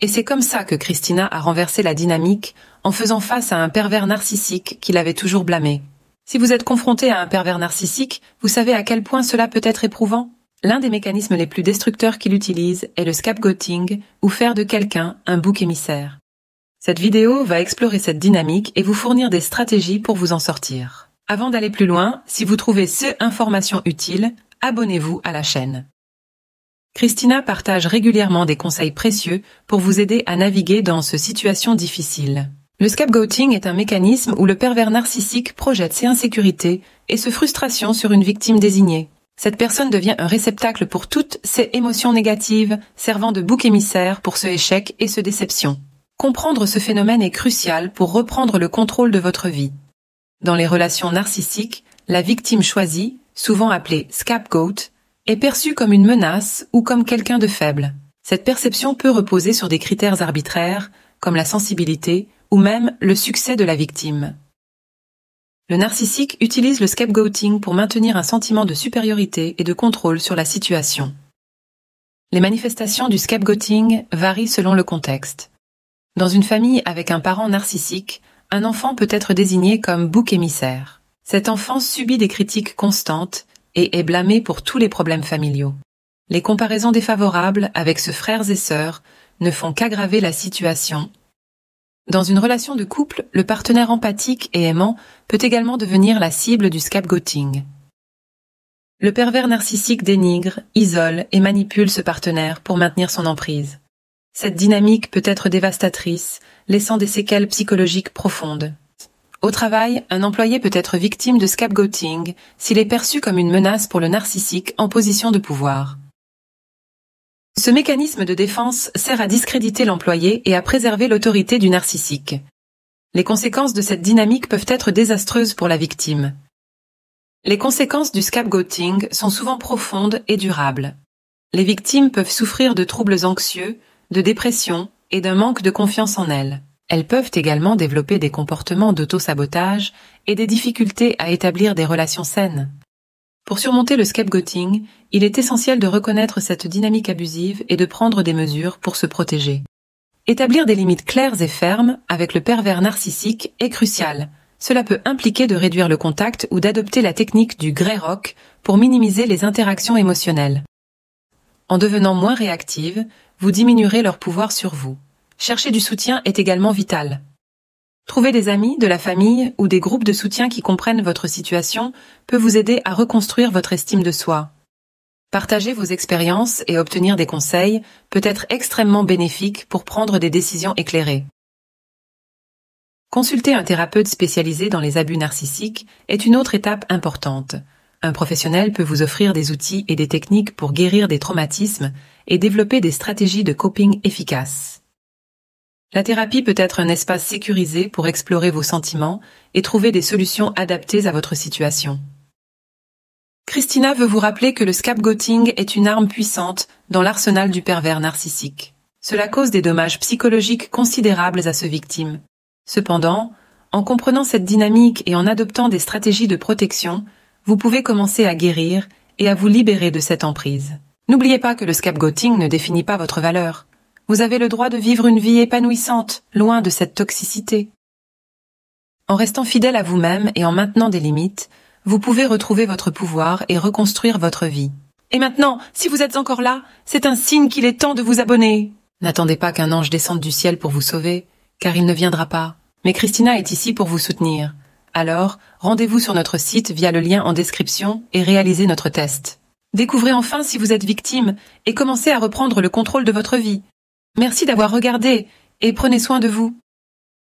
Et c'est comme ça que Christina a renversé la dynamique en faisant face à un pervers narcissique qui l'avait toujours blâmé. Si vous êtes confronté à un pervers narcissique, vous savez à quel point cela peut être éprouvant? L'un des mécanismes les plus destructeurs qu'il utilise est le scapegoating, ou faire de quelqu'un un bouc émissaire. Cette vidéo va explorer cette dynamique et vous fournir des stratégies pour vous en sortir. Avant d'aller plus loin, si vous trouvez ces informations utiles, abonnez-vous à la chaîne. Christina partage régulièrement des conseils précieux pour vous aider à naviguer dans ces situations difficiles. Le scapegoating est un mécanisme où le pervers narcissique projette ses insécurités et ses frustrations sur une victime désignée. Cette personne devient un réceptacle pour toutes ces émotions négatives, servant de bouc émissaire pour ce échec et ce déception. Comprendre ce phénomène est crucial pour reprendre le contrôle de votre vie. Dans les relations narcissiques, la victime choisie, souvent appelée scapegoat, est perçue comme une menace ou comme quelqu'un de faible. Cette perception peut reposer sur des critères arbitraires, comme la sensibilité ou même le succès de la victime. Le narcissique utilise le scapegoating pour maintenir un sentiment de supériorité et de contrôle sur la situation. Les manifestations du scapegoating varient selon le contexte. Dans une famille avec un parent narcissique, un enfant peut être désigné comme bouc émissaire. Cet enfant subit des critiques constantes et est blâmé pour tous les problèmes familiaux. Les comparaisons défavorables avec ses frères et sœurs ne font qu'aggraver la situation. Dans une relation de couple, le partenaire empathique et aimant peut également devenir la cible du scapegoating. Le pervers narcissique dénigre, isole et manipule ce partenaire pour maintenir son emprise. Cette dynamique peut être dévastatrice, laissant des séquelles psychologiques profondes. Au travail, un employé peut être victime de scapegoating s'il est perçu comme une menace pour le narcissique en position de pouvoir. Ce mécanisme de défense sert à discréditer l'employé et à préserver l'autorité du narcissique. Les conséquences de cette dynamique peuvent être désastreuses pour la victime. Les conséquences du scapegoating sont souvent profondes et durables. Les victimes peuvent souffrir de troubles anxieux, de dépression et d'un manque de confiance en elles. Elles peuvent également développer des comportements d'auto-sabotage et des difficultés à établir des relations saines. Pour surmonter le scapegoating, il est essentiel de reconnaître cette dynamique abusive et de prendre des mesures pour se protéger. Établir des limites claires et fermes avec le pervers narcissique est crucial. Cela peut impliquer de réduire le contact ou d'adopter la technique du grey rock pour minimiser les interactions émotionnelles. En devenant moins réactive, vous diminuerez leur pouvoir sur vous. Chercher du soutien est également vital. Trouver des amis, de la famille ou des groupes de soutien qui comprennent votre situation peut vous aider à reconstruire votre estime de soi. Partager vos expériences et obtenir des conseils peut être extrêmement bénéfique pour prendre des décisions éclairées. Consulter un thérapeute spécialisé dans les abus narcissiques est une autre étape importante. Un professionnel peut vous offrir des outils et des techniques pour guérir des traumatismes et développer des stratégies de coping efficaces. La thérapie peut être un espace sécurisé pour explorer vos sentiments et trouver des solutions adaptées à votre situation. Christina veut vous rappeler que le scapegoating est une arme puissante dans l'arsenal du pervers narcissique. Cela cause des dommages psychologiques considérables à ses victimes. Cependant, en comprenant cette dynamique et en adoptant des stratégies de protection, vous pouvez commencer à guérir et à vous libérer de cette emprise. N'oubliez pas que le scapegoating ne définit pas votre valeur. Vous avez le droit de vivre une vie épanouissante, loin de cette toxicité. En restant fidèle à vous-même et en maintenant des limites, vous pouvez retrouver votre pouvoir et reconstruire votre vie. Et maintenant, si vous êtes encore là, c'est un signe qu'il est temps de vous abonner. N'attendez pas qu'un ange descende du ciel pour vous sauver, car il ne viendra pas. Mais Christina est ici pour vous soutenir. Alors, rendez-vous sur notre site via le lien en description et réalisez notre test. Découvrez enfin si vous êtes victime et commencez à reprendre le contrôle de votre vie. Merci d'avoir regardé et prenez soin de vous.